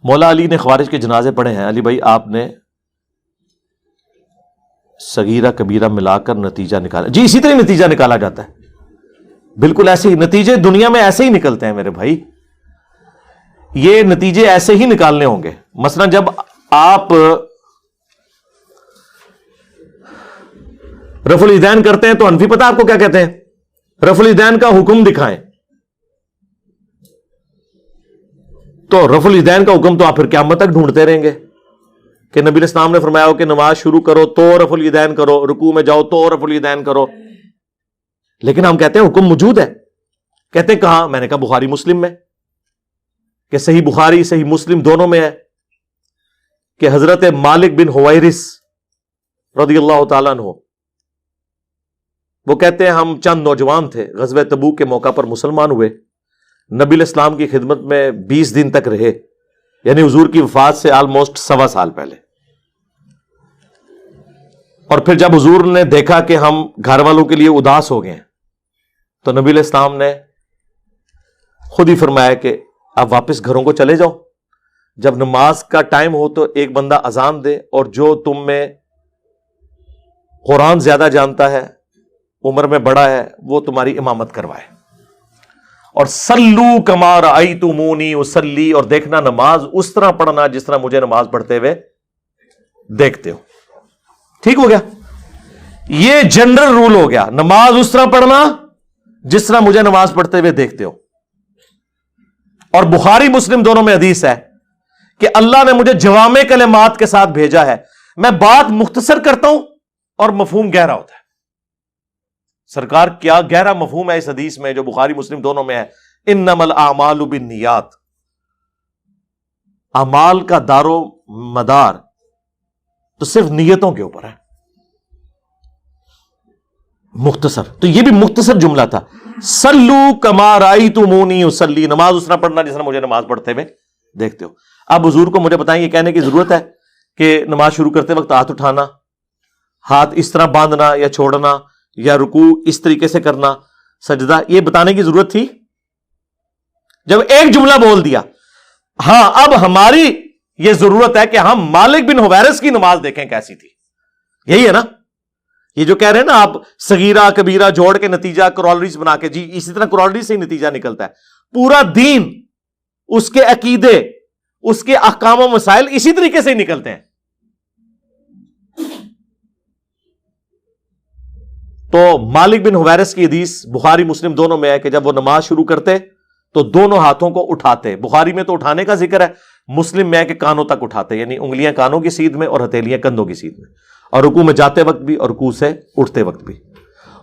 مولا علی نے خوارج کے جنازے پڑھے ہیں. علی بھائی آپ نے صغیرہ کبیرہ ملا کر نتیجہ نکالا؟ جی اسی طرح نتیجہ نکالا جاتا ہے, بالکل ایسے ہی نتیجے دنیا میں ایسے ہی نکلتے ہیں میرے بھائی. یہ نتیجے ایسے ہی نکالنے ہوں گے. مثلا جب آپ رفع الیدین کرتے ہیں تو حنفی پتہ آپ کو کیا کہتے ہیں؟ رفع الیدین کا حکم دکھائیں. تو رفع الیدین کا حکم تو آپ پھر قیامت تک ڈھونڈتے رہیں گے کہ نبی الاسلام نے فرمایا ہو کہ نماز شروع کرو تو رفع الیدین کرو, رکوع میں جاؤ تو رفع الیدین کرو. لیکن ہم کہتے ہیں حکم موجود ہے. کہتے ہیں کہاں؟ میں نے کہا بخاری مسلم میں, کہ صحیح بخاری صحیح مسلم دونوں میں ہے کہ حضرت مالک بن حویرث رضی اللہ تعالیٰ عنہ وہ کہتے ہیں ہم چند نوجوان تھے, غزوہ تبوک کے موقع پر مسلمان ہوئے, نبی الاسلام کی خدمت میں 20 دن تک رہے, یعنی حضور کی وفات سے آلموسٹ 1.25 سال پہلے. اور پھر جب حضور نے دیکھا کہ ہم گھر والوں کے لیے اداس ہو گئے ہیں تو نبی علیہ السلام نے خود ہی فرمایا کہ آپ واپس گھروں کو چلے جاؤ, جب نماز کا ٹائم ہو تو ایک بندہ اذان دے, اور جو تم میں قرآن زیادہ جانتا ہے, عمر میں بڑا ہے, وہ تمہاری امامت کروائے. اور سلو کما رأیتمونی اصلی, اور دیکھنا نماز اس طرح پڑھنا جس طرح مجھے نماز پڑھتے ہوئے دیکھتے ہو. ٹھیک ہو گیا؟ یہ جنرل رول ہو گیا, نماز اس طرح پڑھنا جس طرح مجھے نماز پڑھتے ہوئے دیکھتے ہو. اور بخاری مسلم دونوں میں حدیث ہے کہ اللہ نے مجھے جوامع کلمات کے ساتھ بھیجا ہے, میں بات مختصر کرتا ہوں اور مفہوم گہرا ہوتا ہے. سرکار کیا گہرا مفہوم ہے اس حدیث میں جو بخاری مسلم دونوں میں ہے, انما الاعمال بالنیات. اعمال کا دار و مدار تو صرف نیتوں کے اوپر ہے. مختصر, تو یہ بھی مختصر جملہ تھا, سلو کما رأیتمونی اصلی, نماز اس طرح پڑھنا جس طرح مجھے نماز پڑھتے ہوئے دیکھتے ہو. اب حضور کو مجھے بتائیں یہ کہنے کی ضرورت ہے کہ نماز شروع کرتے وقت ہاتھ اٹھانا, ہاتھ اس طرح باندھنا یا چھوڑنا, یا رکوع اس طریقے سے کرنا, سجدہ, یہ بتانے کی ضرورت تھی؟ جب ایک جملہ بول دیا. ہاں اب ہماری یہ ضرورت ہے کہ ہم مالک بن حویرث کی نماز دیکھیں کیسی تھی. یہی ہے نا یہ جو کہہ رہے ہیں نا آپ, صغیرہ کبیرہ جوڑ کے نتیجہ کرالریز بنا کے, جی اسی طرح کرالریز سے ہی نتیجہ نکلتا ہے. پورا دین, اس کے عقیدے, اس کے احکام و مسائل اسی طریقے سے ہی نکلتے ہیں. تو مالک بن حویرث کی حدیث بخاری مسلم دونوں میں ہے کہ جب وہ نماز شروع کرتے تو دونوں ہاتھوں کو اٹھاتے. بخاری میں تو اٹھانے کا ذکر ہے, مسلم میں ہے کہ کانوں تک اٹھاتے, یعنی انگلیاں کانوں کی سیدھ میں اور ہتھیلیاں کندھوں کی سیدھ میں, اور رکوع میں جاتے وقت بھی اور رکوع سے اٹھتے وقت بھی.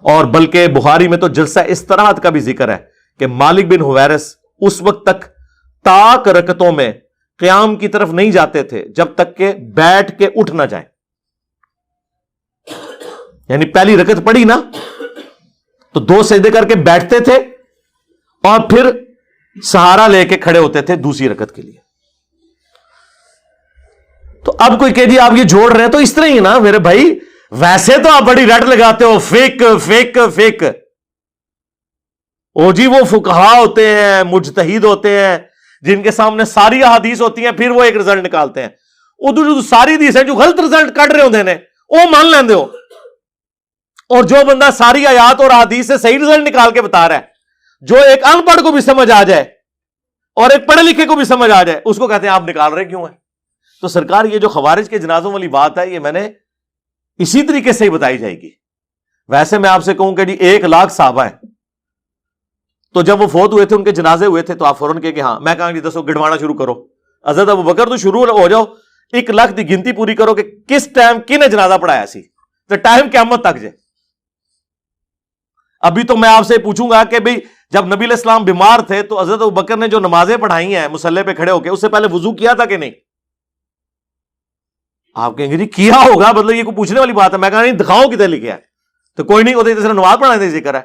اور بلکہ بخاری میں تو جلسہ استراحت کا بھی ذکر ہے کہ مالک بن حویرث اس وقت تک طاق رکعتوں میں قیام کی طرف نہیں جاتے تھے جب تک کہ بیٹھ کے اٹھ نہ جائیں. یعنی پہلی رکعت پڑھی نا تو 2 سجدے کر کے بیٹھتے تھے اور پھر سہارا لے کے کھڑے ہوتے تھے دوسری رکعت کے لیے. تو اب کوئی کہ جی آپ یہ جوڑ رہے ہیں تو اس طرح ہی نا میرے بھائی, ویسے تو آپ بڑی رٹ لگاتے ہو فیک فیک فیک. او جی وہ فقہا ہوتے ہیں, مجتہد ہوتے ہیں, جن کے سامنے ساری احادیث ہوتی ہیں, پھر وہ ایک رزلٹ نکالتے ہیں. ادھر جو ساری حدیث ہیں جو غلط رزلٹ کٹ رہے ہوتے ہیں وہ مان لیندے ہو, اور جو بندہ ساری آیات اور احادیث سے صحیح رزلٹ نکال کے بتا رہا ہے, جو ایک ان پڑھ کو بھی سمجھ آ جائے اور ایک پڑھے لکھے کو بھی سمجھ آ جائے, اس کو کہتے ہیں آپ نکال رہے کیوں ہیں. تو سرکار یہ جو خوارج کے جنازوں والی بات ہے یہ میں نے اسی طریقے سے ہی بتائی جائے گی. ویسے میں آپ سے کہوں کہ جی 1 لاکھ صحابہ ہیں, تو جب وہ فوت ہوئے تھے ان کے جنازے ہوئے تھے تو آپ فوراً کہ ہاں, میں کہا جی دسو گڑوانا شروع کرو. حضرت ابوبکر تو شروع ہو جاؤ, 1 لاکھ کی گنتی پوری کرو کہ کس ٹائم کن جنازہ پڑھایا سی, تو ٹائم قیامت تک جائے. ابھی تو میں آپ سے پوچھوں گا کہ بھئی جب نبی علیہ السلام بیمار تھے تو حضرت ابوبکر نے جو نمازیں پڑھائی ہیں مصلی پہ کھڑے ہو کے, اس سے پہلے وضو کیا تھا کہ نہیں؟ آپ کہیں گے جی کیا ہوگا, مطلب یہ کوئی پوچھنے والی بات ہے. میں کہا نہیں, دکھاؤ کدھر لکھا ہے, تو کوئی نہیں, ہوتے صرف نماز پڑھانے ذکر ہے.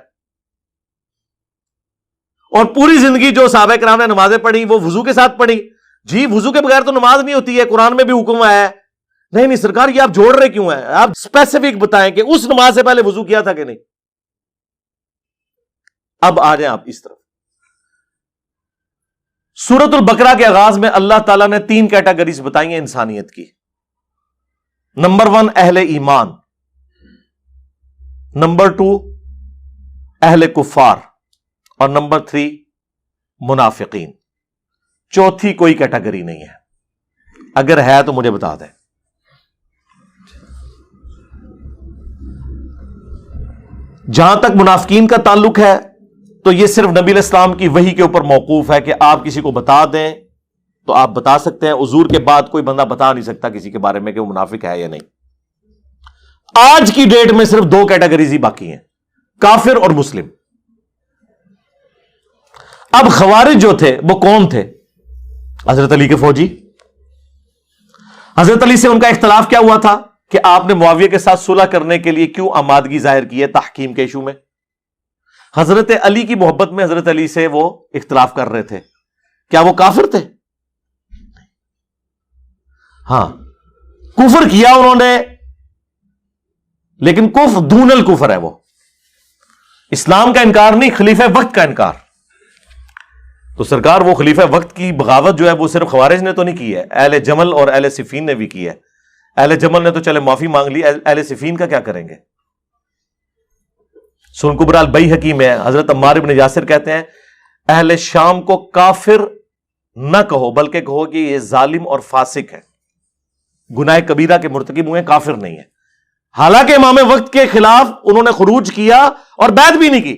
اور پوری زندگی جو صحابہ کرام نے نمازیں پڑھی وہ وضو کے ساتھ پڑھی. جی وضو کے بغیر تو نماز نہیں ہوتی ہے, قرآن میں بھی حکم آیا ہے. نہیں سرکار یہ آپ جوڑ رہے کیوں ہیں, آپ اسپیسیفک بتائیں کہ اس نماز سے پہلے وضو کیا تھا کہ نہیں. اب آ جائیں آپ اس طرف. سورۃ البقرہ کے آغاز میں اللہ تعالیٰ نے 3 کیٹیگریز بتائی ہیں انسانیت کی. نمبر 1 اہل ایمان، نمبر 2 اہل کفار، اور نمبر 3 منافقین. چوتھی کوئی کیٹیگری نہیں ہے. اگر ہے تو مجھے بتا دیں. جہاں تک منافقین کا تعلق ہے تو یہ صرف نبی علیہ السلام کی وحی کے اوپر موقوف ہے کہ آپ کسی کو بتا دیں تو آپ بتا سکتے ہیں. حضور کے بعد کوئی بندہ بتا نہیں سکتا کسی کے بارے میں کہ وہ منافق ہے یا نہیں. آج کی ڈیٹ میں صرف 2 کیٹیگریز ہی باقی ہیں، کافر اور مسلم. اب خوارج جو تھے وہ کون تھے؟ حضرت علی کے فوجی. حضرت علی سے ان کا اختلاف کیا ہوا تھا کہ آپ نے معاویہ کے ساتھ صلح کرنے کے لیے کیوں آمادگی ظاہر کی ہے تحکیم کے ایشو میں. حضرت علی کی محبت میں حضرت علی سے وہ اختلاف کر رہے تھے. کیا وہ کافر تھے؟ ہاں، کفر کیا انہوں نے، لیکن کفر دون الکفر ہے. وہ اسلام کا انکار نہیں، خلیفہ وقت کا انکار. تو سرکار وہ خلیفہ وقت کی بغاوت جو ہے وہ صرف خوارج نے تو نہیں کی ہے، اہل جمل اور اہل صفین نے بھی کی ہے. اہل جمل نے تو چلے معافی مانگ لی، اہل صفین کا کیا کریں گے؟ سنن کبریٰ البیہقی میں حضرت عمار بن یاسر کہتے ہیں اہل شام کو کافر نہ کہو بلکہ کہو کہ یہ ظالم اور فاسق ہے، گناہ کبیرہ کے مرتکب ہوئے، کافر نہیں ہے. حالانکہ امام وقت کے خلاف انہوں نے خروج کیا اور بیعت بھی نہیں کی.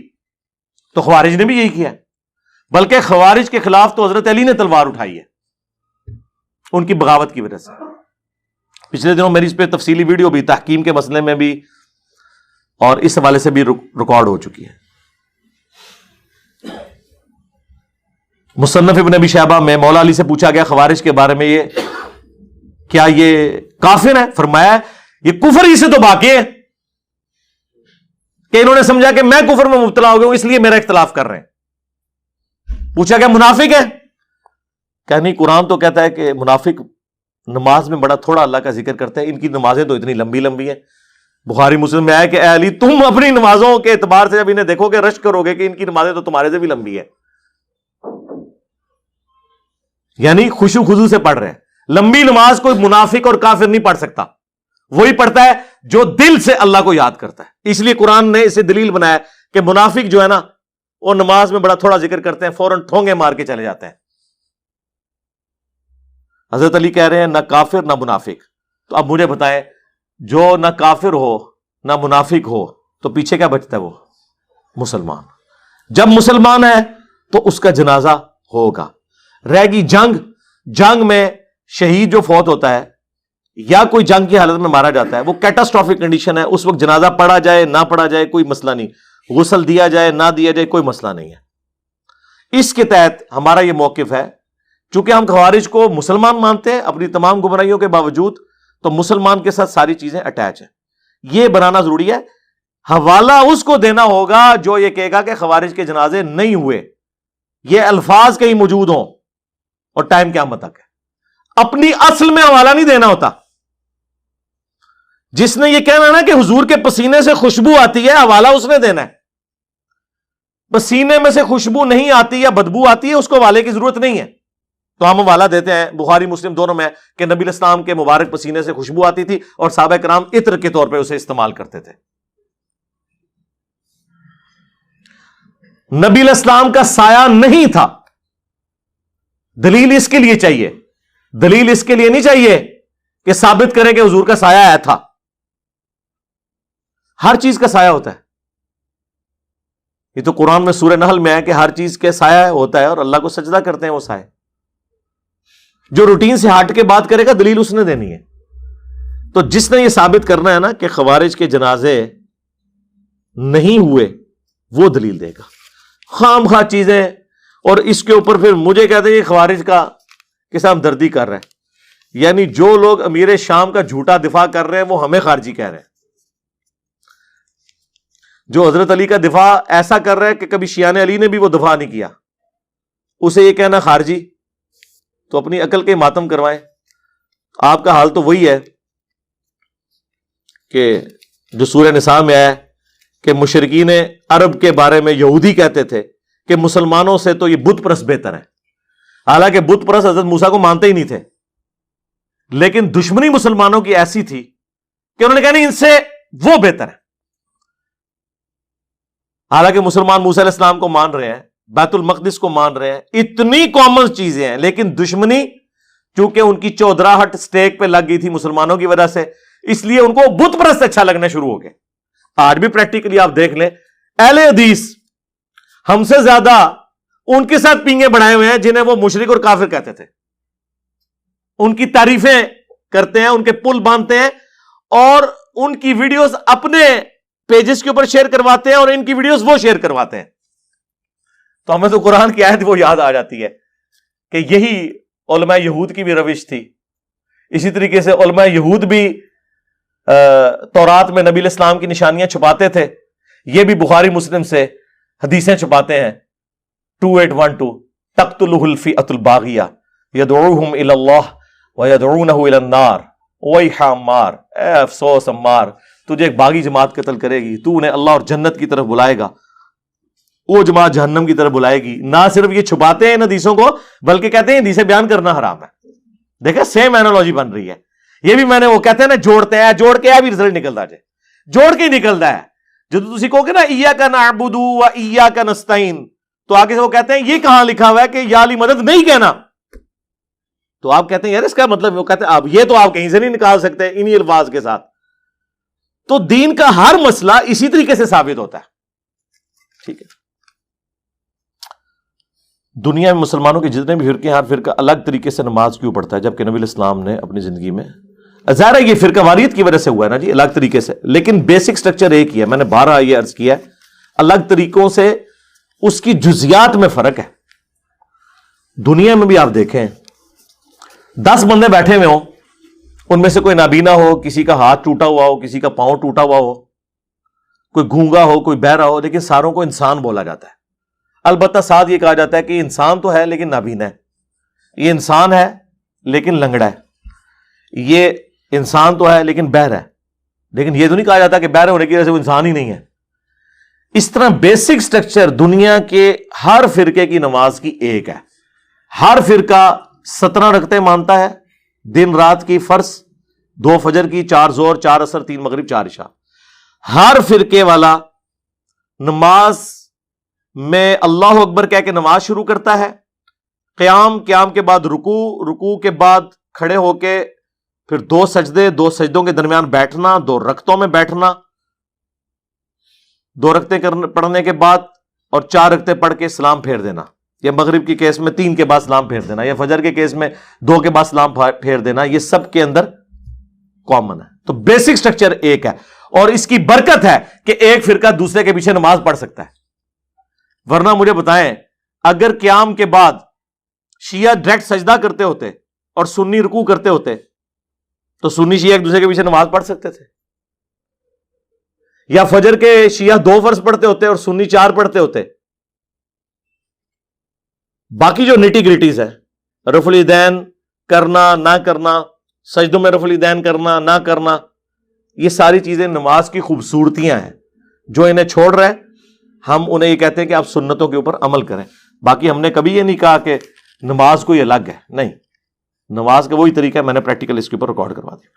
تو خوارج نے بھی یہی کیا، بلکہ خوارج کے خلاف تو حضرت علی نے تلوار اٹھائی ہے ان کی بغاوت کی وجہ سے. پچھلے دنوں میری اس پہ تفصیلی ویڈیو بھی تحکیم کے مسئلے میں بھی اور اس حوالے سے بھی ریکارڈ ہو چکی ہے. مصنف ابن ابی شیبہ میں مولا علی سے پوچھا گیا خوارج کے بارے میں، یہ کیا یہ کافر ہے؟ فرمایا یہ کفر ہی سے تو باقی ہے کہ انہوں نے سمجھا کہ میں کفر میں مبتلا ہو گیا ہوں اس لیے میرا اختلاف کر رہے ہیں. پوچھا گیا منافق ہے؟ کہ نہیں، قرآن تو کہتا ہے کہ منافق نماز میں بڑا تھوڑا اللہ کا ذکر کرتے ہیں، ان کی نمازیں تو اتنی لمبی لمبی ہیں. بخاری مسلم میں آیا کہ اے علی تم اپنی نمازوں کے اعتبار سے جب انہیں دیکھو گے رشک کرو گے کہ ان کی نمازیں تو تمہارے سے بھی لمبی ہے. یعنی خشوع خضوع سے پڑھ رہے ہیں. لمبی نماز کوئی منافق اور کافر نہیں پڑھ سکتا، وہی پڑھتا ہے جو دل سے اللہ کو یاد کرتا ہے. اس لیے قرآن نے اسے دلیل بنایا کہ منافق جو ہے نا وہ نماز میں بڑا تھوڑا ذکر کرتے ہیں، فوراً ٹھونگے مار کے چلے جاتے ہیں. حضرت علی کہہ رہے ہیں نہ کافر نہ منافق. تو اب مجھے بتائیں، جو نہ کافر ہو نہ منافق ہو تو پیچھے کیا بچتا ہے؟ وہ مسلمان. جب مسلمان ہے تو اس کا جنازہ ہوگا. رہ گئی جنگ میں شہید جو فوت ہوتا ہے یا کوئی جنگ کی حالت میں مارا جاتا ہے وہ کیٹاسٹرافک کنڈیشن ہے، اس وقت جنازہ پڑھا جائے نہ پڑھا جائے کوئی مسئلہ نہیں، غسل دیا جائے نہ دیا جائے کوئی مسئلہ نہیں ہے. اس کے تحت ہمارا یہ موقف ہے، چونکہ ہم خوارج کو مسلمان مانتے ہیں اپنی تمام گمراہیوں کے باوجود، تو مسلمان کے ساتھ ساری چیزیں اٹیچ ہیں. یہ بنانا ضروری ہے. حوالہ اس کو دینا ہوگا جو یہ کہے گا کہ خوارج کے جنازے نہیں ہوئے. یہ الفاظ کہیں موجود ہوں اور ٹائم قیامت تک ہے. اپنی اصل میں حوالہ نہیں دینا ہوتا. جس نے یہ کہنا نا کہ حضور کے پسینے سے خوشبو آتی ہے، حوالہ اس نے دینا ہے. پسینے میں سے خوشبو نہیں آتی یا بدبو آتی ہے، اس کو حوالے کی ضرورت نہیں ہے. تو ہم حوالہ دیتے ہیں بخاری مسلم دونوں میں کہ نبی علیہ السلام کے مبارک پسینے سے خوشبو آتی تھی اور صحابہ کرام عطر کے طور پہ اسے استعمال کرتے تھے. نبی علیہ السلام کا سایہ نہیں تھا. دلیل اس کے لیے چاہیے، دلیل اس کے لیے نہیں چاہیے کہ ثابت کریں کہ حضور کا سایہ آیا تھا. ہر چیز کا سایہ ہوتا ہے. یہ تو قرآن میں سورہ نحل میں ہے کہ ہر چیز کے سایہ ہوتا ہے اور اللہ کو سجدہ کرتے ہیں وہ سایہ. جو روٹین سے ہٹ کے بات کرے گا دلیل اس نے دینی ہے. تو جس نے یہ ثابت کرنا ہے نا کہ خوارج کے جنازے نہیں ہوئے وہ دلیل دے گا. خام خواہ چیزیں، اور اس کے اوپر پھر مجھے کہتے ہیں یہ خوارج کا کس ہم دردی کر رہے ہیں. یعنی جو لوگ امیر شام کا جھوٹا دفاع کر رہے ہیں وہ ہمیں خارجی کہہ رہے ہیں. جو حضرت علی کا دفاع ایسا کر رہے ہیں کہ کبھی شیعان علی نے بھی وہ دفاع نہیں کیا، اسے یہ کہنا خارجی، تو اپنی عقل کے ماتم کروائیں. آپ کا حال تو وہی ہے کہ جو سورہ نساء میں آیا کہ مشرکین عرب کے بارے میں یہودی کہتے تھے کہ مسلمانوں سے تو یہ بت پرست بہتر ہے. حالانکہ بت پرست حضرت موسیٰ کو مانتے ہی نہیں تھے، لیکن دشمنی مسلمانوں کی ایسی تھی کہ انہوں نے کہا نہیں، ان سے وہ بہتر ہے۔ حالانکہ مسلمان موسیٰ علیہ السلام کو مان رہے ہیں، بیت المقدس کو مان رہے ہیں، اتنی کامن چیزیں ہیں، لیکن دشمنی چونکہ ان کی چودراہٹ سٹیک پہ لگ گئی تھی مسلمانوں کی وجہ سے، اس لیے ان کو بت پرست اچھا لگنا شروع ہو گئے۔ آج بھی پریکٹیکلی آپ دیکھ لیں، اہل حدیث ہم سے زیادہ ان کے ساتھ پینگے بڑھائے ہوئے ہیں جنہیں وہ مشرک اور کافر کہتے تھے، ان کی تعریفیں کرتے ہیں، ان کے پل باندھتے ہیں، اور ان کی ویڈیوز اپنے پیجز کے اوپر شیئر کرواتے ہیں، اور ان کی ویڈیوز وہ شیئر کرواتے ہیں۔ تو ہمیں تو قرآن کی آیت وہ یاد آ جاتی ہے کہ یہی علماء یہود کی بھی روش تھی۔ اسی طریقے سے علماء یہود بھی تورات میں نبی علیہ السلام کی نشانیاں چھپاتے تھے، یہ بھی بخاری مسلم سے حدیثیں چھپاتے ہیں۔ 2812 تقتلہ الفئۃ الباغیہ یدعوہم الی اللہ ویدعونہ الی النار ویح عمار، اے افسوس عمار، تجھے ایک باغی جماعت قتل کرے گی، تو انہیں اللہ اور جنت کی طرف بلائے گا، وہ جماعت جہنم کی طرف بلائے گی۔ نہ صرف یہ چھپاتے ہیں ان حدیثوں کو، بلکہ کہتے ہیں حدیثیں بیان کرنا حرام ہے۔ دیکھیں سیم اینالوجی بن رہی ہے، یہ بھی میں نے وہ کہتے ہیں نا جوڑتے ہیں، جوڑ کے بھی رزلٹ نکلتا جائے، جوڑ کے ہی نکلتا ہے۔ جب تسی کہو گے نا ایاک نعبد و ایاک نستعین، تو آگے سے وہ کہتے ہیں یہ کہاں لکھا ہوا ہے کہ یا علی مدد نہیں کہنا؟ تو آپ کہتے ہیں یار اس کا مطلب، وہ کہتے ہیں آپ یہ تو آپ کہیں سے نہیں نکال سکتے انہی الفاظ کے ساتھ۔ تو دین کا ہر مسئلہ اسی طریقے سے ثابت ہوتا ہے، ٹھیک ہے۔ دنیا میں مسلمانوں کے جتنے بھی فرقے ہیں، ہر فرقہ الگ طریقے سے نماز کیوں پڑھتا ہے، جبکہ نبی علیہ السلام نے اپنی زندگی میں، ظاہر ہے یہ فرقہ واریت کی وجہ سے ہوا ہے نا جی، الگ طریقے سے، لیکن بیسک سٹرکچر ایک ہی ہے۔ میں نے 12 یہ عرض کیا ہے، الگ طریقوں سے اس کی جزیات میں فرق ہے۔ دنیا میں بھی آپ دیکھیں 10 بندے بیٹھے ہوئے ہوں، ان میں سے کوئی نابینا ہو، کسی کا ہاتھ ٹوٹا ہوا ہو، کسی کا پاؤں ٹوٹا ہوا ہو، کوئی گونگا ہو، کوئی بہرا ہو، لیکن ساروں کو انسان بولا جاتا ہے۔ البتہ ساتھ یہ کہا جاتا ہے کہ انسان تو ہے لیکن نابینا ہے، یہ انسان ہے لیکن لنگڑا ہے، یہ انسان تو ہے لیکن بہر ہے، لیکن یہ تو نہیں کہا جاتا کہ بہر ہونے کی وجہ سے وہ انسان ہی نہیں ہے۔ اس طرح بیسک سٹرکچر دنیا کے ہر فرقے کی نماز کی ایک ہے۔ ہر فرقہ 17 رکعتیں مانتا ہے، دن رات کی فرض، 2 فجر کی، 4 ظہر، 4 عصر، 3 مغرب، 4 عشاء۔ ہر فرقے والا نماز میں اللہ اکبر کہہ کے نماز شروع کرتا ہے، قیام کے بعد رکوع کے بعد کھڑے ہو کے پھر 2 سجدے، 2 سجدوں کے درمیان بیٹھنا، 2 رکعتوں میں بیٹھنا، 2 رکعتیں پڑھنے کے بعد اور 4 رکعتیں پڑھ کے سلام پھیر دینا، یا مغرب کی کیس میں 3 کے بعد سلام پھیر دینا، یا فجر کے کیس میں 2 کے بعد سلام پھیر دینا، یہ سب کے اندر کامن ہے۔ تو بیسک سٹرکچر ایک ہے، اور اس کی برکت ہے کہ ایک فرقہ دوسرے کے پیچھے نماز پڑھ سکتا ہے۔ ورنہ مجھے بتائیں اگر قیام کے بعد شیعہ ڈائریکٹ سجدہ کرتے ہوتے اور سنی رکوع کرتے ہوتے تو سنی شیعہ ایک دوسرے کے پیچھے نماز پڑھ سکتے تھے؟ یا فجر کے شیعہ 2 فرض پڑھتے ہوتے اور سنی 4 پڑھتے ہوتے؟ باقی جو نیٹی گریٹیز ہے، رفع الیدین کرنا نہ کرنا، سجدوں میں رفع الیدین کرنا نہ کرنا، یہ ساری چیزیں نماز کی خوبصورتیاں ہیں۔ جو انہیں چھوڑ رہے ہم انہیں یہ کہتے ہیں کہ آپ سنتوں کے اوپر عمل کریں۔ باقی ہم نے کبھی یہ نہیں کہا کہ نماز کوئی الگ ہے، نہیں، نماز کا وہی طریقہ ہے، میں نے پریکٹیکل اس کے اوپر ریکارڈ کروا دیا۔